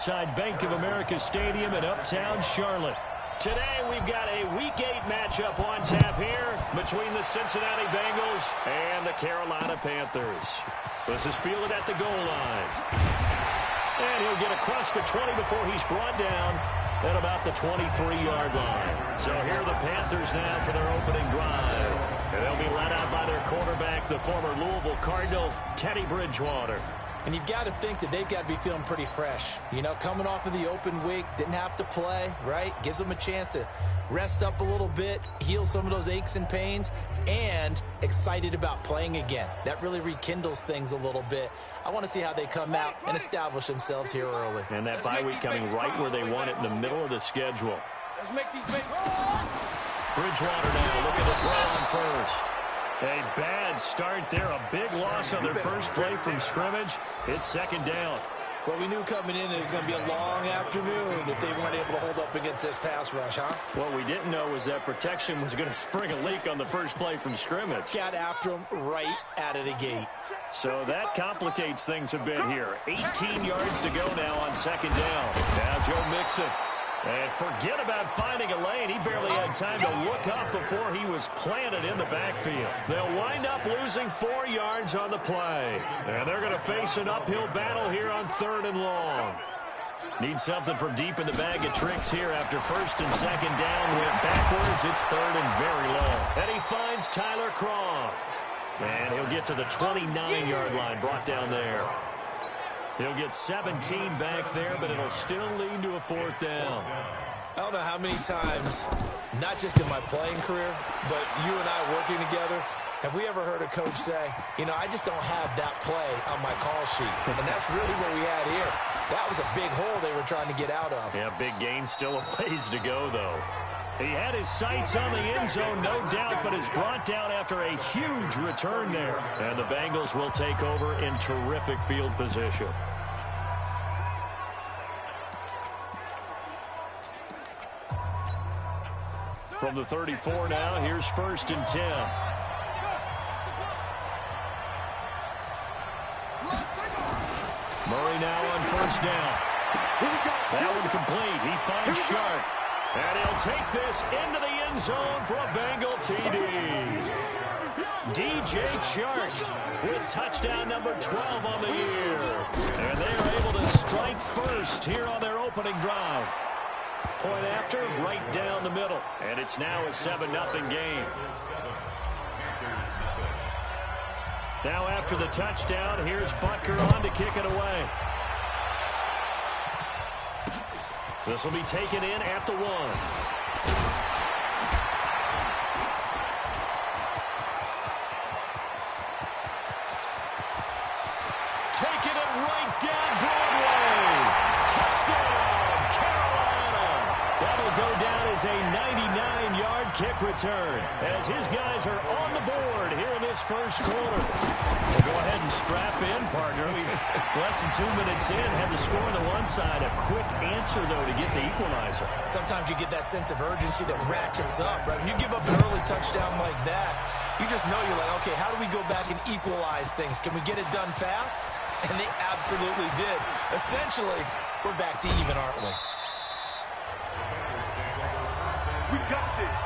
Inside Bank of America Stadium in uptown Charlotte. Today we've got a Week 8 matchup on tap here between the Cincinnati Bengals and the Carolina Panthers. This is fielded at the goal line. And he'll get across the 20 before he's brought down at about the 23-yard line. So here are the Panthers now for their opening drive. And they'll be led out by their quarterback, the former Louisville Cardinal, Teddy Bridgewater. And you've got to think that they've got to be feeling pretty fresh. You know, coming off of the open week, didn't have to play, right? Gives them a chance to rest up a little bit, heal some of those aches and pains, and excited about playing again. That really rekindles things a little bit. I want to see how they come out and establish themselves here early. And that bye week coming right where they want it in the middle of the schedule. Let's make these big. Bridgewater now looking to throw on first. A bad start there, a big loss on their first play from scrimmage. It's second down. Well, we knew coming in it was going to be a long afternoon if they weren't able to hold up against this pass rush, huh? What we didn't know was that protection was going to spring a leak on the first play from scrimmage. Got after them right out of the gate. So that complicates things a bit here. 18 yards to go now on second down. Now Joe Mixon. And forget about finding a lane. He barely had time to look up before he was planted in the backfield. They'll wind up losing 4 yards on the play. And they're going to face an uphill battle here on 3rd and long. Need something from deep in the bag of tricks here after first and second down. Went backwards. It's 3rd and very long. And he finds Tyler Kroft. And he'll get to the 29-yard line, brought down there. He'll get 17 back there, but it'll still lead to a 4th down. I don't know how many times, not just in my playing career, but you and I working together, have we ever heard a coach say, you know, I just don't have that play on my call sheet. And that's really what we had here. That was a big hole they were trying to get out of. Yeah, big gain, still a ways to go, though. He had his sights on the end zone, no doubt, but is brought down after a huge return there. And the Bengals will take over in terrific field position. From the 34 now, here's 1st and 10. Murray now on 1st down. That one complete. He finds Sharp. And he'll take this into the end zone for a Bengal TD. DJ Chark with touchdown number 12 on the year. And they are able to strike first here on their opening drive. Point after, right down the middle. And it's now a 7-0 game. Now after the touchdown, here's Butker on to kick it away. This will be taken in at the 1. Taking it right down Broadway. Touchdown, Carolina. That'll go down as a 99-yard kick return as his guys are on the board here in this first quarter. We'll go ahead and strap in, partner. Less than 2 minutes in, had the score on the one side. A quick answer, though, to get the equalizer. Sometimes you get that sense of urgency that ratchets up, right? When you give up an early touchdown like that, you just know you're like, okay, how do we go back and equalize things? Can we get it done fast? And they absolutely did. Essentially, we're back to even, aren't we? We got this.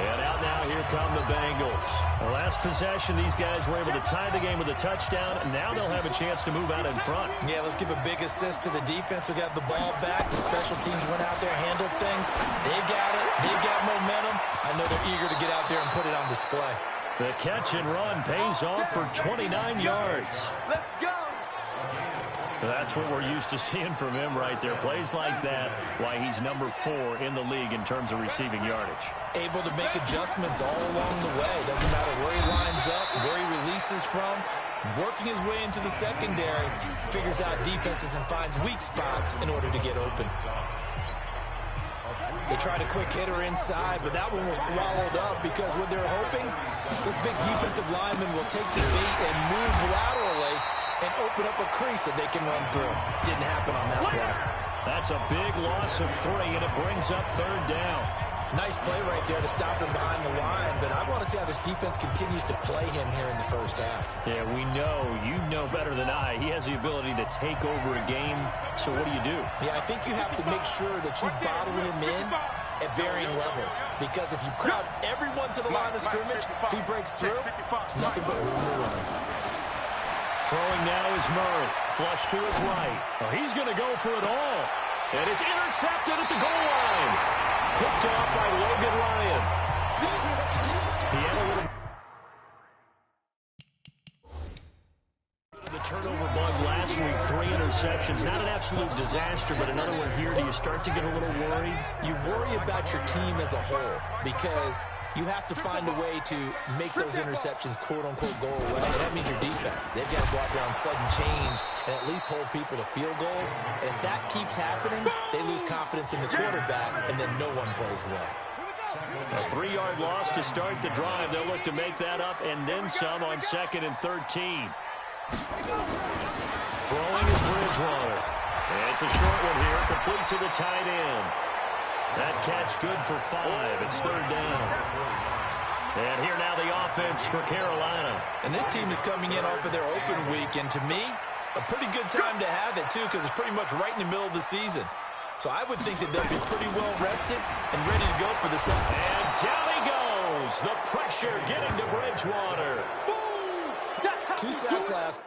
And out now, here come the Bengals. The last possession, these guys were able to tie the game with a touchdown, and now they'll have a chance to move out in front. Yeah, let's give a big assist to the defense who got the ball back. The special teams went out there, handled things. They've got it. They've got momentum. I know they're eager to get out there and put it on display. The catch and run pays off for 29 yards. Let's go. That's what we're used to seeing from him right there. Plays like that, why he's number 4 in the league in terms of receiving yardage. Able to make adjustments all along the way. Doesn't matter where he lines up, where he releases from. Working his way into the secondary. Figures out defenses and finds weak spots in order to get open. They tried a quick hitter inside, but that one was swallowed up because what they're hoping, this big defensive lineman will take the bait and move laterally and open up a crease that they can run through. Didn't happen on that play. That's a big loss of 3, and it brings up 3rd down. Nice play right there to stop him behind the line, but I want to see how this defense continues to play him here in the first half. Yeah, we know, you know better than I, he has the ability to take over a game, so what do you do? Yeah, I think you have to make sure that you bottle him in at varying levels, because if you crowd everyone to the line of scrimmage, if he breaks through, it's nothing but room to run. Throwing now is Murray. Flush to his right. Oh, he's going to go for it all. And it's intercepted at the goal line. Picked off by Logan Ryan. He had a little the turnover bug last week. 3 interceptions. Not an absolute disaster, but another one here. Do you start to get a little worried? You worry about your team as a whole because you have to find a way to make those interceptions, quote-unquote, go away. And that means your defense. They've got to go out there on sudden change and at least hold people to field goals. And if that keeps happening, they lose confidence in the quarterback, and then no one plays well. A 3-yard loss to start the drive. They'll look to make that up and then some on 2nd and 13. Throwing is Bridgewater. It's a short one here, complete to the tight end. That catch good for 5. It's 3rd down. And here now the offense for Carolina. And this team is coming in off of their open week, and to me, a pretty good time to have it, too, because it's pretty much right in the middle of the season. So I would think that they'll be pretty well rested and ready to go for the second. And down he goes. The pressure getting to Bridgewater. 2 sacks last.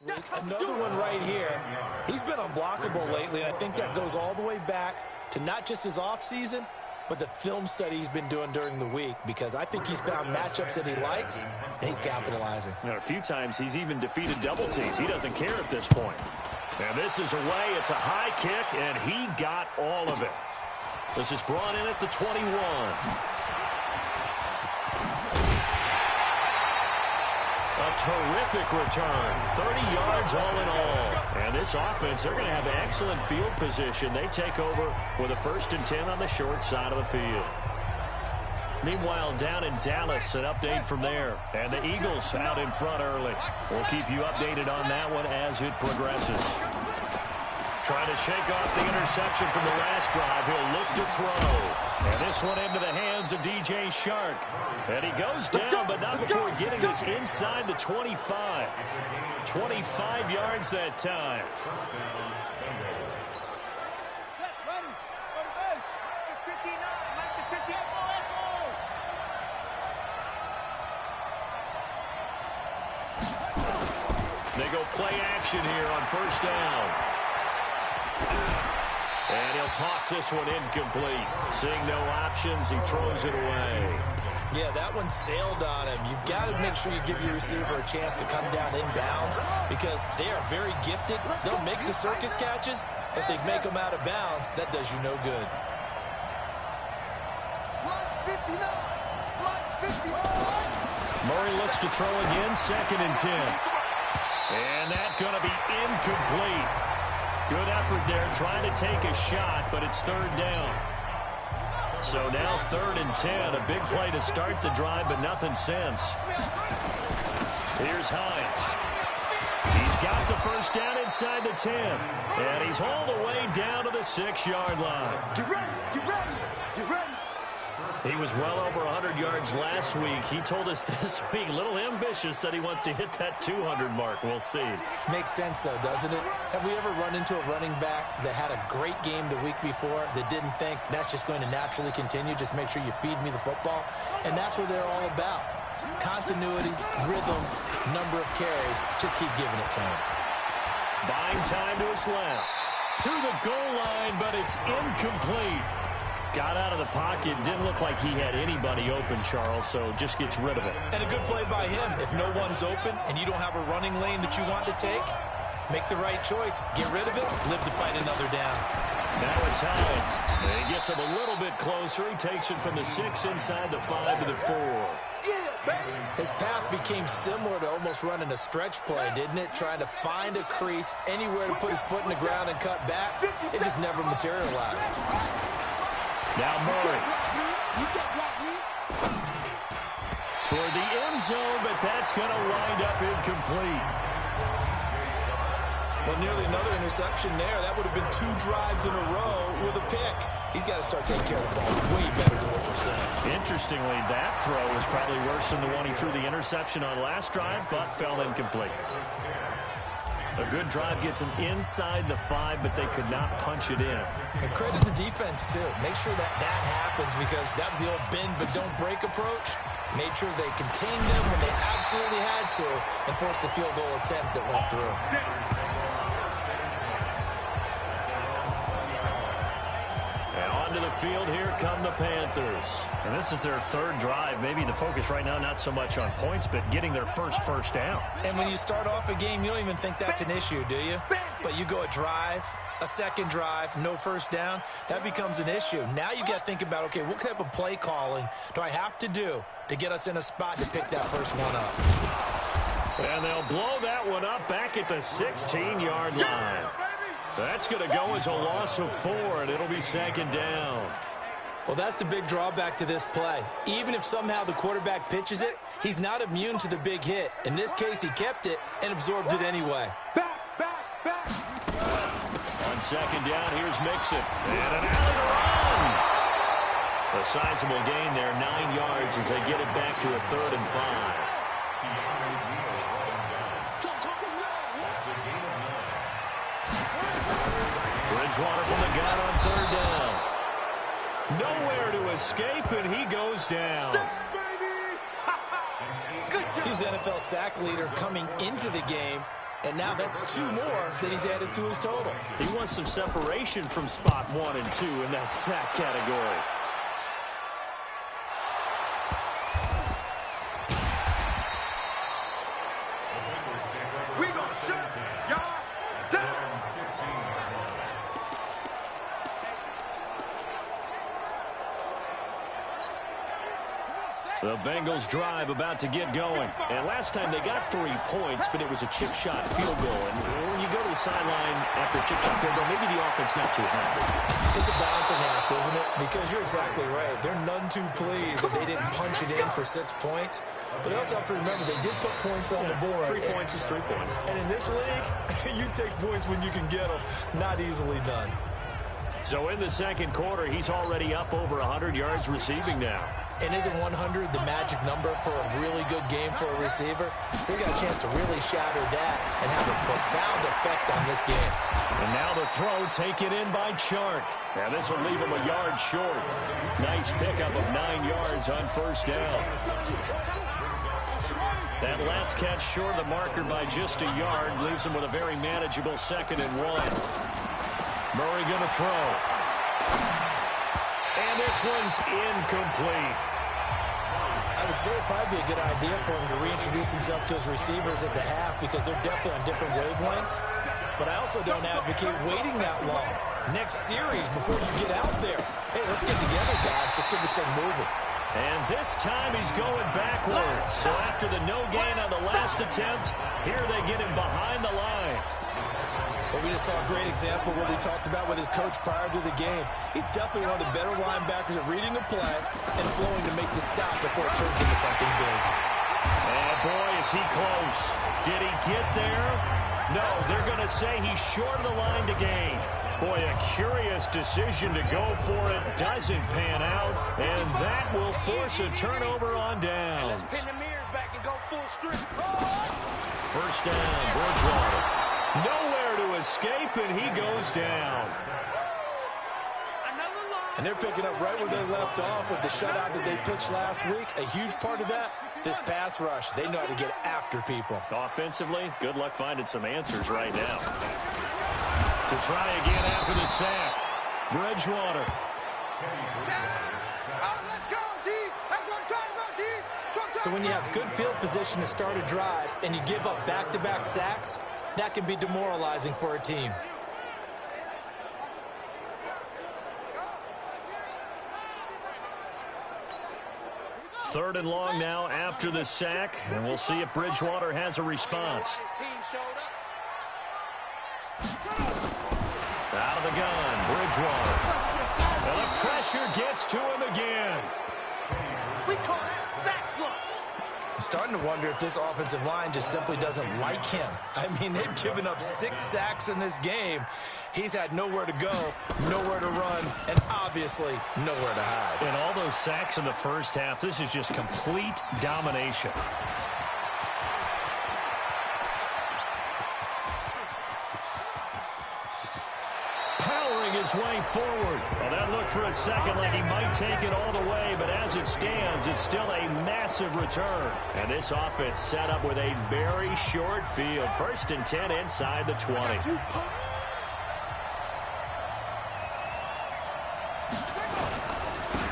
week. Another one right here. He's been unblockable lately, and I think that goes all the way back to not just his offseason, but the film study he's been doing during the week, because I think he's found matchups that he likes, and he's capitalizing. A few times he's even defeated double teams. He doesn't care at this point. And this is away. It's a high kick, and he got all of it. This is brought in at the 21. A terrific return. 30 yards all in all. And this offense, they're going to have excellent field position. They take over with a 1st and 10 on the short side of the field. Meanwhile, down in Dallas, an update from there. And the Eagles out in front early. We'll keep you updated on that one as it progresses. Trying to shake off the interception from the last drive. He'll look to throw. And this one into the hands of DJ Shark. And he goes down, but not before getting this inside the 25. 25 yards that time. They go play action here on 1st down. And he'll toss this one incomplete. Seeing no options, he throws it away. Yeah, that one sailed on him. You've got to make sure you give your receiver a chance to come down inbounds, because they are very gifted. They'll make the circus catches, but they make them out of bounds. That does you no good. Murray looks to throw again, 2nd and 10. And that's going to be incomplete. Good effort there, trying to take a shot, but it's 3rd down. So now 3rd and 10, a big play to start the drive, but nothing since. Here's Hines. He's got the 1st down inside the 10. And he's hauled away down to the 6-yard line. Get ready, get ready, get ready. He was well over 100 yards last week. He told us this week, a little ambitious, said he wants to hit that 200 mark. We'll see. Makes sense, though, doesn't it? Have we ever run into a running back that had a great game the week before that didn't think that's just going to naturally continue? Just make sure you feed me the football. And that's what they're all about. Continuity, rhythm, number of carries. Just keep giving it to him. Buying time to his left. To the goal line, but it's incomplete. Got out of the pocket. Didn't look like he had anybody open, Charles, so just gets rid of it. And a good play by him. If no one's open and you don't have a running lane that you want to take, make the right choice. Get rid of it. Live to fight another down. Now it's Hines. He gets him a little bit closer. He takes it from the 6 inside the 5 to the 4. His path became similar to almost running a stretch play, didn't it? Trying to find a crease, anywhere to put his foot in the ground and cut back. It just never materialized. Now Murray. Toward the end zone, but that's going to wind up incomplete. Well, nearly another interception there. That would have been 2 drives in a row with a pick. He's got to start taking care of the ball way better than what we're saying. Interestingly, that throw was probably worse than the one he threw the interception on last drive, but fell incomplete. A good drive gets him inside the 5, but they could not punch it in. And credit the defense, too. Make sure that happens, because that was the old bend but don't break approach. Made sure they contained them when they absolutely had to and forced the field goal attempt that went through. And onto the field, here come the Panthers. And this is their 3rd drive. Maybe the focus right now not so much on points, but getting their first down. And when you start off a game, you don't even think that's an issue, do you? But you go a drive, a 2nd drive, no 1st down, that becomes an issue. Now you got to think about, okay, what type of play calling do I have to do to get us in a spot to pick that first one up? And they'll blow that one up back at the 16-yard line. That's going to go as a loss of 4, and it'll be 2nd down. Well, that's the big drawback to this play. Even if somehow the quarterback pitches it, he's not immune to the big hit. In this case, he kept it and absorbed it anyway. Back. On 2nd down, here's Mixon. And an alley run. A sizable gain there, 9 yards as they get it back to a 3rd and 5. Bridgewater from the gun on 3rd down. Nowhere to escape, and he goes down. He's NFL sack leader coming into the game, And now that's 2 more that he's added to his total. He wants some separation from spot 1 and 2 in that sack category. We gonna shut y'all down. The Bengals drive about to get going. And last time they got 3 points, but it was a chip shot field goal. And when you go to the sideline after a chip shot field goal, maybe the offense not too happy. It's a balancing act, isn't it? Because you're exactly right. They're none too pleased that they didn't punch it in for 6 points. But they also have to remember they did put points on the board. 3 points is 3 points. And in this league, you take points when you can get them. Not easily done. So in the second quarter, he's already up over 100 yards receiving now. And isn't 100 the magic number for a really good game for a receiver? So he got a chance to really shatter that and have a profound effect on this game. And now the throw taken in by Chark. Now this will leave him a yard short. Nice pickup of 9 yards on first down. That last catch short of the marker by just a yard leaves him with a very manageable 2nd and 1. Murray going to throw. And this one's incomplete. I would say it'd probably be a good idea for him to reintroduce himself to his receivers at the half because they're definitely on different wavelengths. But I also don't advocate waiting that long. Next series before you get out there. Hey, let's get together, guys. Let's get this thing moving. And this time he's going backwards. So after the no gain on the last attempt, here they get him behind the line. Well, we just saw a great example of what we talked about with his coach prior to the game. He's definitely one of the better linebackers at reading the play and flowing to make the stop before it turns into something big. And boy, is he close. Did he get there? No, they're going to say he's short of the line to gain. Boy, a curious decision to go for it. Doesn't pan out, and that will force a turnover on downs. First down, Bridgewater. Nowhere to escape, and he goes down. And they're picking up right where they left off with the shutout that they pitched last week. A huge part of that, this pass rush. They know how to get after people. Offensively, good luck finding some answers right now. To try again after the sack. Bridgewater. Let's go, D. That's what I'm talking about, D. So when you have good field position to start a drive and you give up back-to-back sacks, that can be demoralizing for a team. Third and long now after the sack, and we'll see if Bridgewater has a response. Out of the gun, Bridgewater. And the pressure gets to him again. We call that sack block. I'm starting to wonder if this offensive line just simply doesn't like him. I mean, they've given up 6 sacks in this game. He's had nowhere to go, nowhere to run, and obviously nowhere to hide. And all those sacks in the first half, this is just complete domination. Powering his way forward. Well, that looked for a second like he might take it all the way, but as it stands, it's still a massive return. And this offense set up with a very short field. 1st and 10 inside the 20.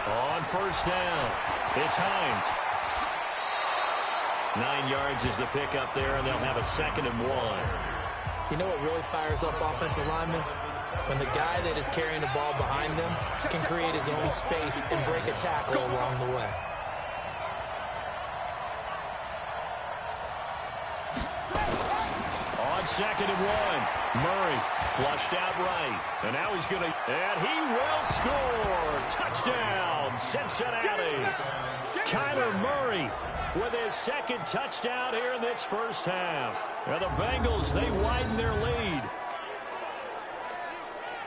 On first down, it's Hines. 9 yards is the pickup there, and they'll have a 2nd and 1. You know what really fires up offensive linemen? When the guy that is carrying the ball behind them can create his own space and break a tackle along the way. On 2nd and 1, Murray flushed out right. And now he's going to, and he will score. Touchdown, Cincinnati. Kyler Murray with his 2nd touchdown here in this first half. And the Bengals, they widen their lead.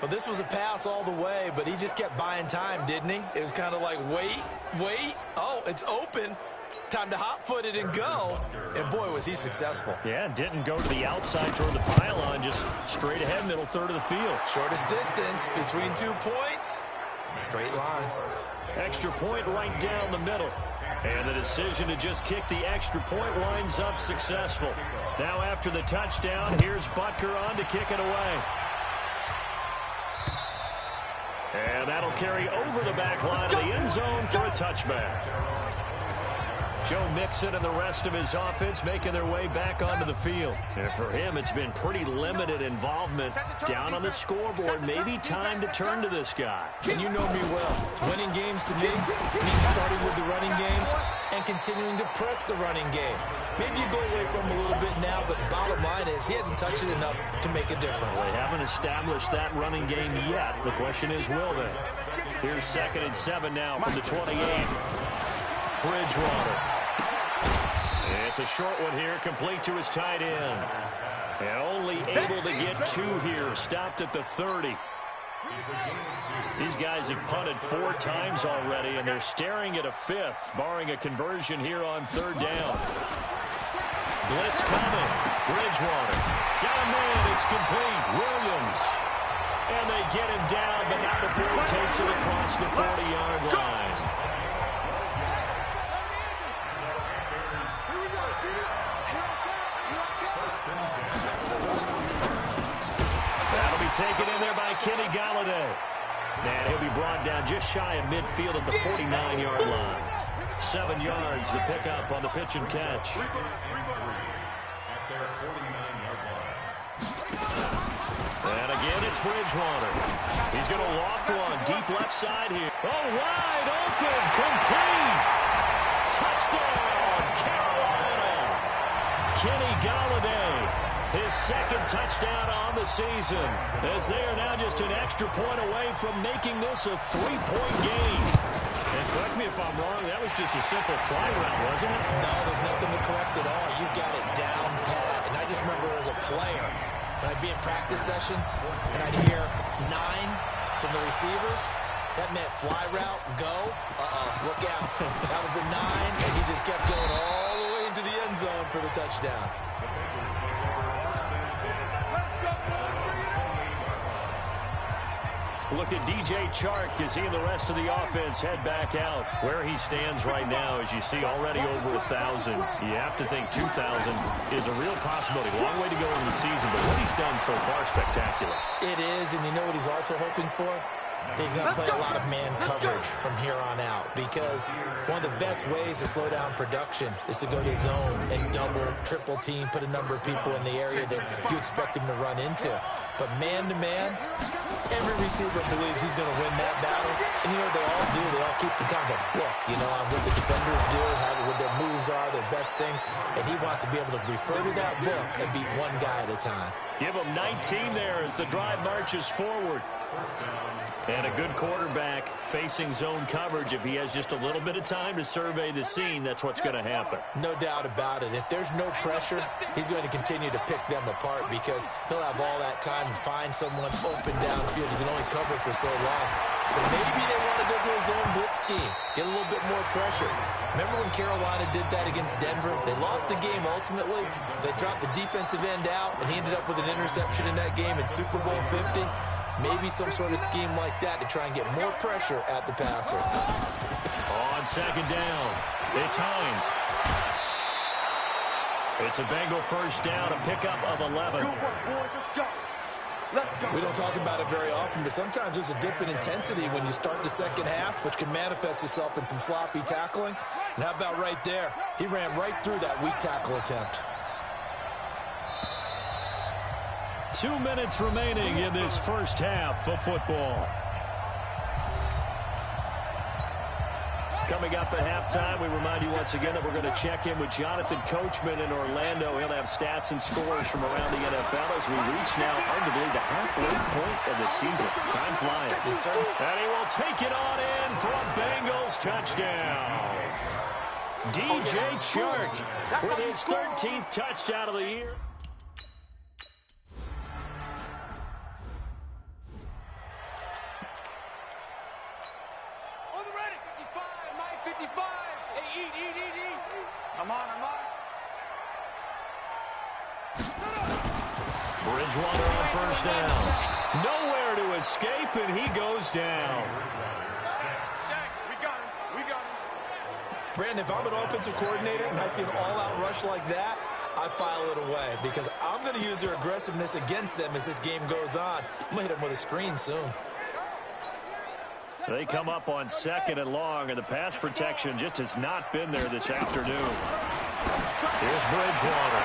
Well, this was a pass all the way, but he just kept buying time, didn't he? It was kind of like, wait. Oh, it's open. Time to hot-foot it and go. And, boy, was he successful. Yeah, didn't go to the outside toward the pylon, just straight ahead, middle third of the field. Shortest distance between 2 points. Straight line. Extra point right down the middle. And the decision to just kick the extra point winds up successful. Now after the touchdown, here's Butker on to kick it away. And that'll carry over the back line of the end zone for a touchback. Joe Mixon and the rest of his offense making their way back onto the field. And for him, it's been pretty limited involvement. Down on the scoreboard, maybe time to turn to this guy. And you know me well. Winning games to me means starting with the running game and continuing to press the running game. Maybe you go away from him a little bit now, but the bottom line is he hasn't touched it enough to make a difference. They haven't established that running game yet. The question is, will they? Here's 2nd and 7 now from the 28. Bridgewater. It's a short one here, complete to his tight end. And only able to get 2 here, stopped at the 30. These guys have punted 4 times already, and they're staring at a 5th, barring a conversion here on 3rd down. Blitz coming. Bridgewater. Got a man. It's complete. Williams. And they get him down, but not before he takes it across the 40-yard line. That'll be taken in there by Kenny Golladay. And he'll be brought down just shy of midfield at the 49-yard line. 7 yards to pick up on the pitch and catch. And again, it's Bridgewater. He's going to loft one deep left side here. Oh, wide open, complete. Touchdown, Carolina. Kenny Golladay, his 2nd touchdown on the season, as they are now just an extra point away from making this a 3-point game. And correct me if I'm wrong, that was just a simple fly route, wasn't it? No, there's nothing to correct at all. You got it down pat. And I just remember as a player, when I'd be in practice sessions and I'd hear 9 from the receivers, that meant fly route, go, look out. That was the 9, and he just kept going all the way into the end zone for the touchdown. Look at DJ Chark as he and the rest of the offense head back out. Where he stands right now, as you see, already over 1,000. You have to think 2,000 is a real possibility. Long way to go in the season, but what he's done so far, spectacular. It is, and you know what he's also hoping for? He's going to play a lot of man coverage from here on out, because one of the best ways to slow down production is to go to zone and double, triple team, put a number of people in the area that you expect him to run into. But man-to-man, every receiver believes he's going to win that battle. And you know what they all do? They all keep kind of a book, you know, on what the defenders do, what their moves are, their best things. And he wants to be able to refer to that book and beat one guy at a time. Give him 19 there as the drive marches forward. And a good quarterback facing zone coverage. If he has just a little bit of time to survey the scene, that's what's going to happen. No doubt about it. If there's no pressure, he's going to continue to pick them apart, because he'll have all that time to find someone open downfield. He can only cover for so long. So maybe they want to go to a zone blitz scheme, get a little bit more pressure. Remember when Carolina did that against Denver? They lost the game ultimately. They dropped the defensive end out, and he ended up with an interception in that game in Super Bowl 50. Maybe some sort of scheme like that to try and get more pressure at the passer. On 2nd down, it's Hines. It's a Bengal first down, a pickup of 11. We don't talk about it very often, but sometimes there's a dip in intensity when you start the second half, which can manifest itself in some sloppy tackling. And how about right there? He ran right through that weak tackle attempt. 2 minutes remaining in this first half of football. Coming up at halftime, we remind you once again that we're going to check in with Jonathan Coachman in Orlando. He'll have stats and scores from around the NFL as we reach now arguably the halfway point of the season. Time flying. Yes, sir. And he will take it on in for a Bengals touchdown. DJ Chark with his 13th touchdown of the year. Bridgewater on first down. Nowhere to escape, and he goes down. Brandon, if I'm an offensive coordinator and I see an all-out rush like that, I file it away because I'm going to use their aggressiveness against them as this game goes on. I'm going to hit them with a screen soon. They come up on 2nd and long, and the pass protection just has not been there this afternoon. Here's Bridgewater.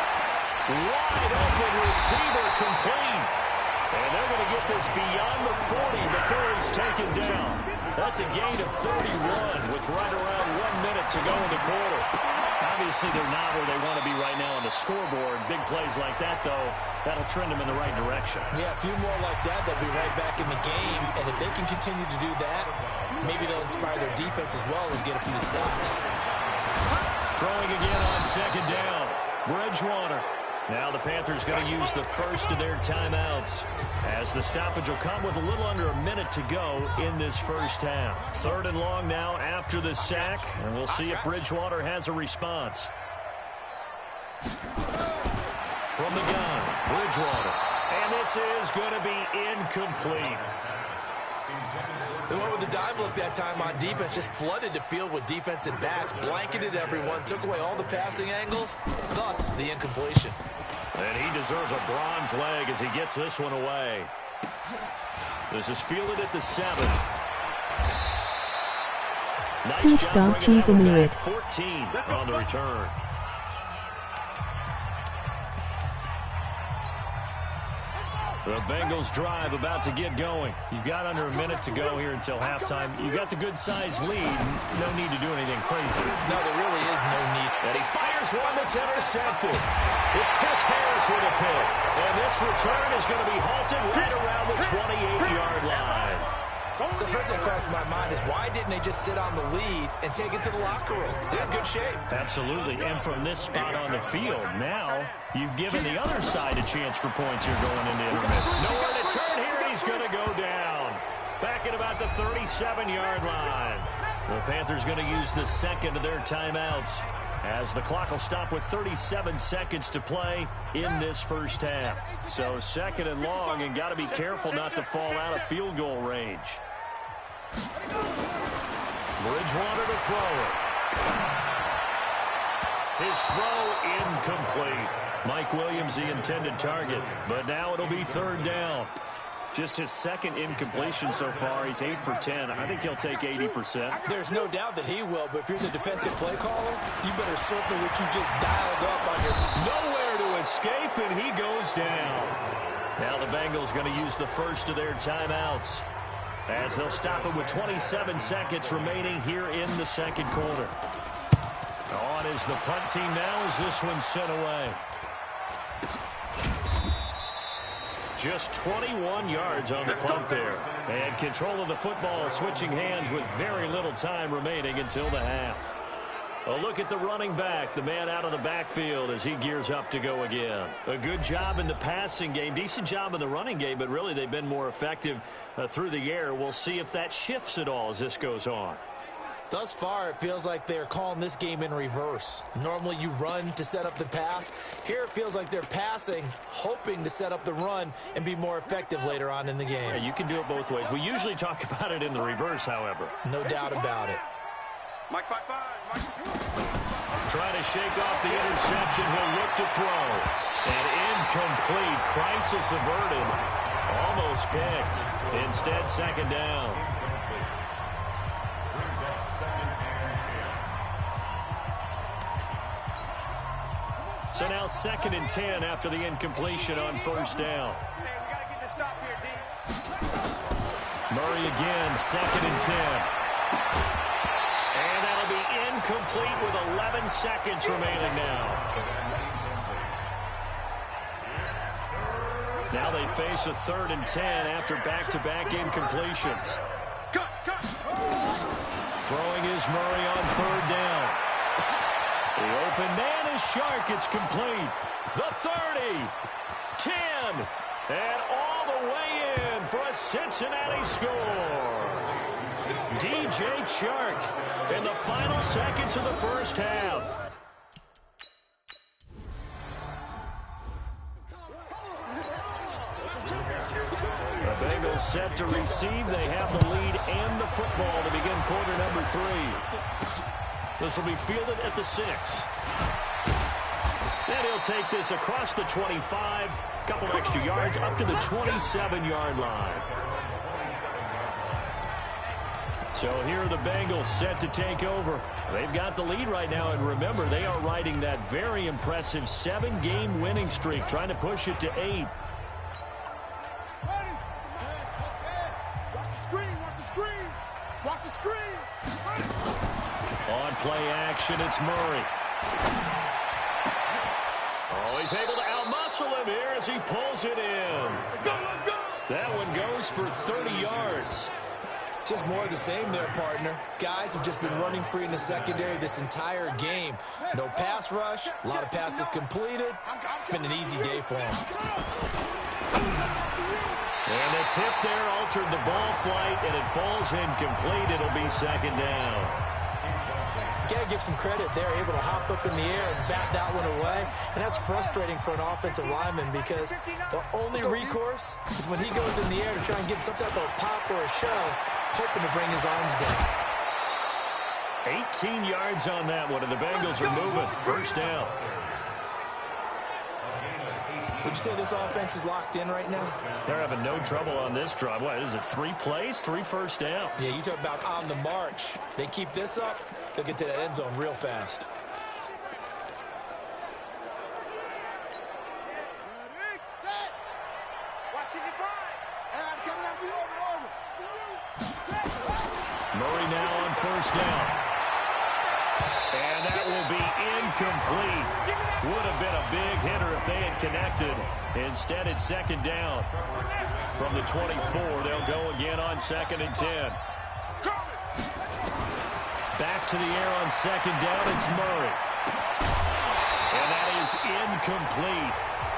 Wide open receiver complete. And they're going to get this beyond the 40 before he's taken down. That's a gain of 31 with right around 1 minute to go in the quarter. Obviously, they're not where they want to be right now on the scoreboard. Big plays like that, though, that'll trend them in the right direction. Yeah, a few more like that, they'll be right back in the game. And if they can continue to do that, maybe they'll inspire their defense as well and get a few stops. Throwing again on 2nd down. Bridgewater. Now the Panthers going to use the first of their timeouts as the stoppage will come with a little under a minute to go in this first half. 3rd and long now after the sack, and we'll see if Bridgewater has a response. From the gun, Bridgewater. And this is going to be incomplete. They went with the dive look that time on defense, just flooded the field with defensive backs, blanketed everyone, took away all the passing angles, thus the incompletion. And he deserves a bronze leg as he gets this one away. This is fielded at the 7. Nice job bringing that one back. 14 on the return. The Bengals drive about to get going. You've got under a minute to go here until halftime. You've got the good-sized lead. No need to do anything crazy. No, there really is no need. And he fires one that's intercepted. It's Chris Harris with a pick. And this return is going to be halted right around the 28-yard line. So first thing that crossed my mind is why didn't they just sit on the lead and take it to the locker room? They're in good shape. Absolutely. And from this spot on the field, now you've given the other side a chance for points here going into intermission. Nowhere to turn here, and he's going to go down. Back at about the 37-yard line. The Panthers going to use the second of their timeouts as the clock will stop with 37 seconds to play in this first half. So 2nd and long, and got to be careful not to fall out of field goal range. Bridgewater to throw it. His throw incomplete. Mike Williams the intended target, but now it'll be 3rd down. Just his 2nd incompletion so far. He's 8 for 10. I think he'll take 80%. There's no doubt that he will, but if you're the defensive play caller, you better circle what you just dialed up on your... Nowhere to escape, and he goes down. Now the Bengals going to use the first of their timeouts as they'll stop it with 27 seconds remaining here in the 2nd quarter. On is the punt team now as this one's sent away. Just 21 yards on the punt there. And control of the football switching hands with very little time remaining until the half. A look at the running back, the man out of the backfield as he gears up to go again. A good job in the passing game, decent job in the running game, but really they've been more effective through the air. We'll see if that shifts at all as this goes on. Thus far, it feels like they're calling this game in reverse. Normally you run to set up the pass. Here it feels like they're passing, hoping to set up the run and be more effective later on in the game. Yeah, you can do it both ways. We usually talk about it in the reverse, however. No doubt about it. Mike, Trying to shake off the interception. He'll look to throw. And incomplete. Crisis averted. Almost picked. Instead, 2nd down. So now 2nd and 10 after the incompletion on 1st down. Murray again, 2nd and 10. And that'll be incomplete with 11 seconds remaining now. Now they face a 3rd and 10 after back-to-back incompletions. Throwing is Murray on 3rd down. The open man is Shark. It's complete. The 30, 10, and all the way in for a Cincinnati score. DJ Chark in the final seconds of the first half. The Bengals set to receive. They have the lead and the football to begin quarter number 3. This will be fielded at the 6. And he'll take this across the 25, couple extra yards up to the 27-yard line. So here are the Bengals set to take over. They've got the lead right now, and remember, they are riding that very impressive 7-game winning streak, trying to push it to 8. Watch the screen. On play action, it's Murray. Oh, he's able to outmuscle him here as he pulls it in. Let's go. That one goes for 30 yards. Just more of the same there, partner. Guys have just been running free in the secondary this entire game. No pass rush, a lot of passes completed. Been an easy day for them. And the tip there altered the ball flight, and it falls incomplete. It'll be second down. You got to give some credit. They're able to hop up in the air and bat that one away. And that's frustrating for an offensive lineman because the only recourse is when he goes in the air to try and get some type of pop or a shove, hoping to bring his arms down. 18 yards on that one, and the Bengals are moving. First down. Would you say this offense is locked in right now? They're having no trouble on this drive. What is it, 3 plays, 3 first downs? Yeah, you talk about on the march. They keep this up, they'll get to that end zone real fast. Ready, set. Watching your grind. And I'm coming after you over. Murray now on first down. And that will be incomplete. Would have been a big hitter if they had connected. Instead, it's second down. From the 24, they'll go again on 2nd and 10. Back to the air on second down, it's Murray. And that is incomplete.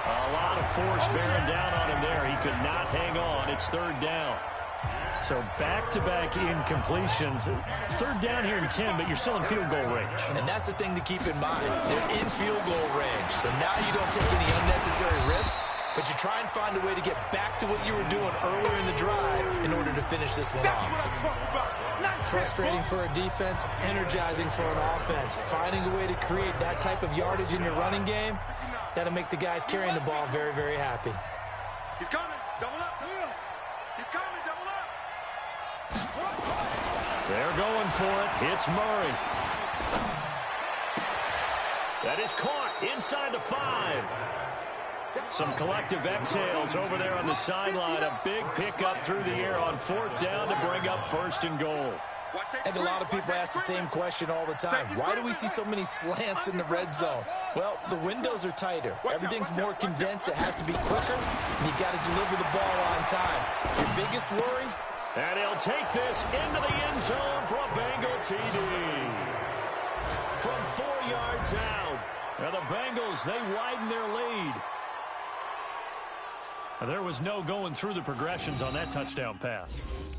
A lot of force bearing down on him there. He could not hang on. It's third down. So back-to-back incompletions. Third down here in 10, but you're still in field goal range. And that's the thing to keep in mind. They're in field goal range. So now you don't take any unnecessary risks, but you try and find a way to get back to what you were doing earlier in the drive in order to finish this one off. Frustrating for a defense, energizing for an offense. Finding a way to create that type of yardage in your running game, that'll make the guys carrying the ball very, very happy. He's coming. Double up. He's coming. Double up. They're going for it. It's Murray. That is caught inside the 5. Some collective exhales over there on the sideline. A big pickup through the air on 4th down to bring up 1st and goal. I think a lot of people ask the same question all the time. Why do we see so many slants in the red zone? Well, the windows are tighter. Everything's more condensed. It has to be quicker, and you got to deliver the ball on time. Your biggest worry? And he'll take this into the end zone for a Bengal TD. From 4 yards out. Now the Bengals, they widen their lead. Now, there was no going through the progressions on that touchdown pass.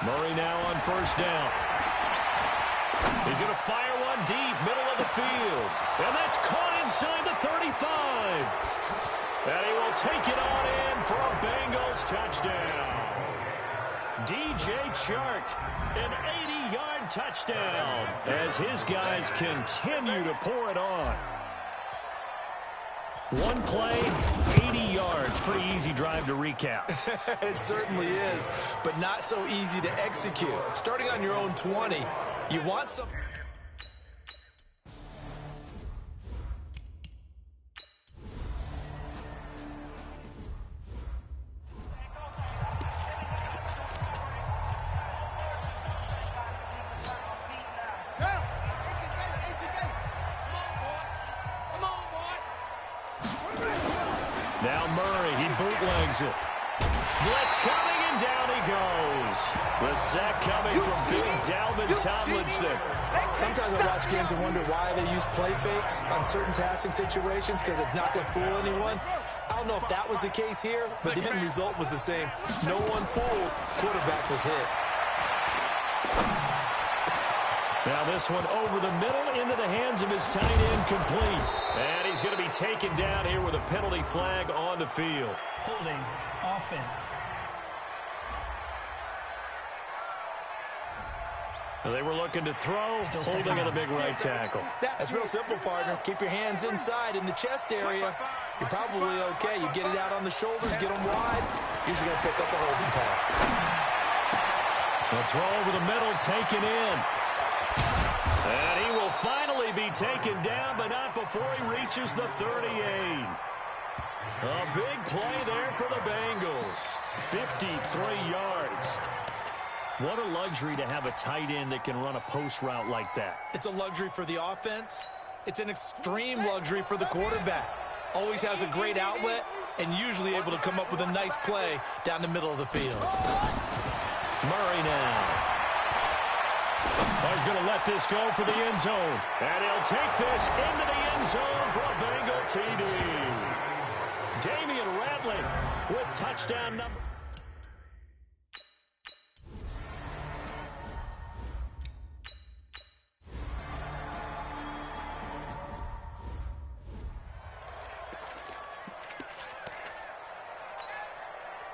Murray now on first down. He's going to fire one deep, middle of the field. And that's caught inside the 35. And he will take it on in for a Bengals touchdown. DJ Chark, an 80-yard touchdown as his guys continue to pour it on. One play, 80 yards. Pretty easy drive to recap. It certainly is, but not so easy to execute. Starting on your own 20, you want some... Now Murray, he bootlegs it. Blitz coming, and down he goes. The sack coming from big Dalvin Tomlinson. Sometimes I watch games and wonder why they use play fakes on certain passing situations, because it's not going to fool anyone. I don't know if that was the case here, but the end result was the same. No one fooled. Quarterback was hit. Now this one over the middle into the hands of his tight end, complete. And he's going to be taken down here with a penalty flag on the field. Holding offense. They were looking to throw, holding at a big right tackle. That's real simple, partner. Keep your hands inside in the chest area. You're probably okay. You get it out on the shoulders, get them wide. Usually going to pick up a holding call. The throw over the middle, taken in. And he will finally be taken down, but not before he reaches the 38. A big play there for the Bengals. 53 yards. What a luxury to have a tight end that can run a post route like that. It's a luxury for the offense. It's an extreme luxury for the quarterback. Always has a great outlet and usually able to come up with a nice play down the middle of the field. Murray now. He's going to let this go for the end zone. And he'll take this into the end zone for a Bengal TD. Damian Rattling with touchdown number.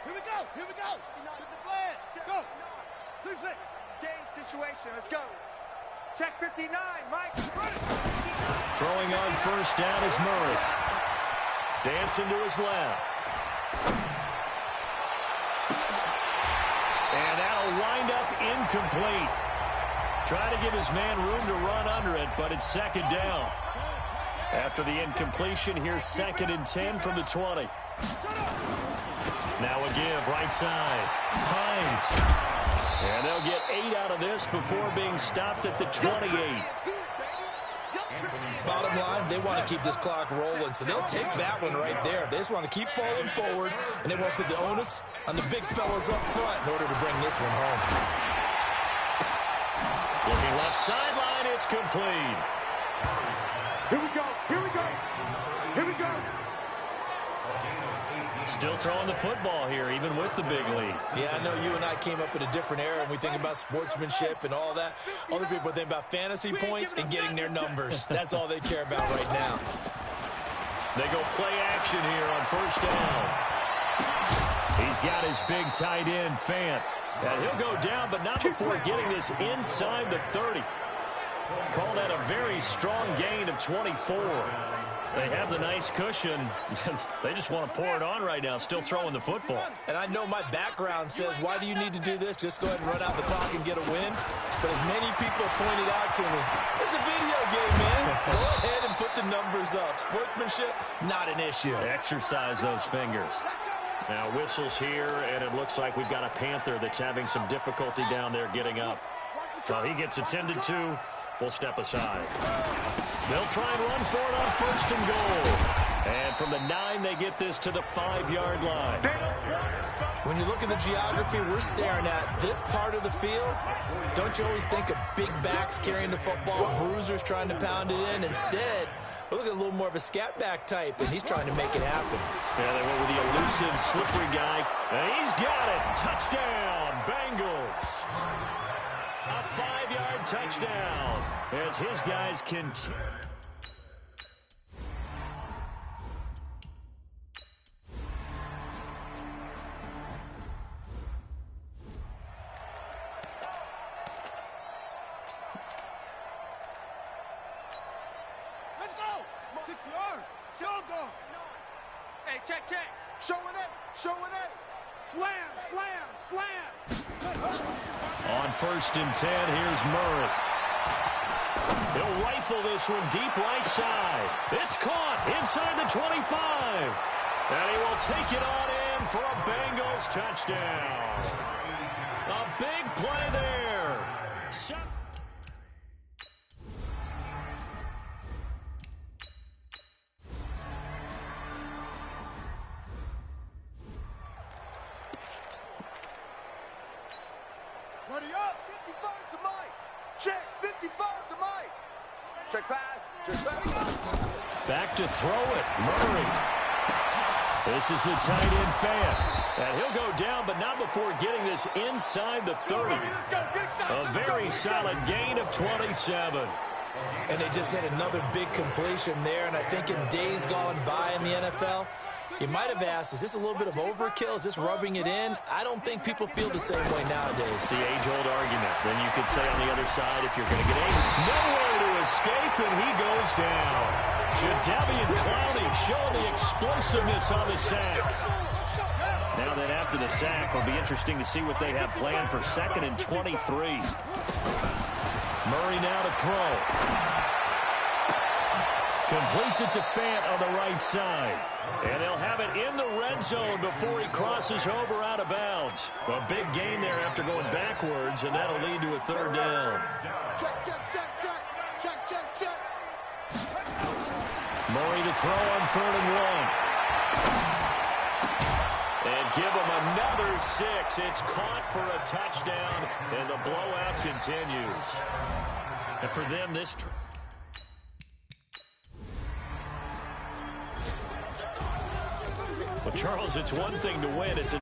Here we go. Here we go. Get the flag. Go. 2-6. Game situation. Let's go. Check 59. Mike. Throwing on first down is Murray. Dancing to his left. And that'll wind up incomplete. Trying to give his man room to run under it, but it's second down. After the incompletion, here's 2nd and 10 from the 20. Now a give, right side. Hines. And they'll get 8 out of this before being stopped at the 28. Bottom line, they want to keep this clock rolling, so they'll take that one right there. They just want to keep falling forward, and they won't put the onus on the big fellas up front in order to bring this one home. Looking left sideline, it's complete. Here we go. Here we go. Here we go. Still throwing the football here, even with the big lead. Yeah, I know you and I came up in a different era, and we think about sportsmanship and all that. Other people think about fantasy points and getting their numbers. That's all they care about right now. They go play action here on first down. He's got his big tight end, Fant. And he'll go down, but not before getting this inside the 30. Call that a very strong gain of 24. They have the nice cushion. They just want to pour it on right now, still throwing the football. And I know my background says, why do you need to do this? Just go ahead and run out the clock and get a win. But as many people pointed out to me, it's a video game, man. Go ahead and put the numbers up. Sportsmanship, not an issue. Exercise those fingers. Now whistles here, and it looks like we've got a Panther that's having some difficulty down there getting up. Well, he gets attended to. We'll step aside. They'll try and run for it on first and goal. And from the 9, they get this to the 5-yard line. When you look at the geography we're staring at, this part of the field, don't you always think of big backs carrying the football, bruisers trying to pound it in? Instead, we're looking at a little more of a scat back type, and he's trying to make it happen. Yeah, they went with the elusive, slippery guy. And he's got it. Touchdown, Bengals. A 5-yard touchdown as his guys continue. Let's go. 6 yards. Show go. Hey, check. Showing it. Slam. On first and 10, here's Murray. He'll rifle this one deep right side. It's caught inside the 25. And he will take it on in for a Bengals touchdown. A big play there. Ready up. 55 to Mike. Check. 55 to Mike. Check pass. Check pass. Back to throw it. Murray. This is the tight end fan. And he'll go down, but not before getting this inside the 30. A very solid gain of 27. And they just hit another big completion there. And I think in days gone by in the NFL, you might have asked, is this a little bit of overkill? Is this rubbing it in? I don't think people feel the same way nowadays. It's the age-old argument. Then you could say on the other side, if you're going to get nowhere to escape, and he goes down. Jadeveon Clowney showing the explosiveness on the sack. Now that after the sack, it'll be interesting to see what they have planned for 2nd and 23. Murray now to throw. Completes it to Fant on the right side. And they'll have it in the red zone before he crosses over out of bounds. A big gain there after going backwards, and that'll lead to a 3rd down. Check, check, check, check. Check, check, check. Murray to throw on 3rd and 1. And give him another 6. It's caught for a touchdown, and the blowout continues. And for them, this... Well, Charles, it's one thing to win. It's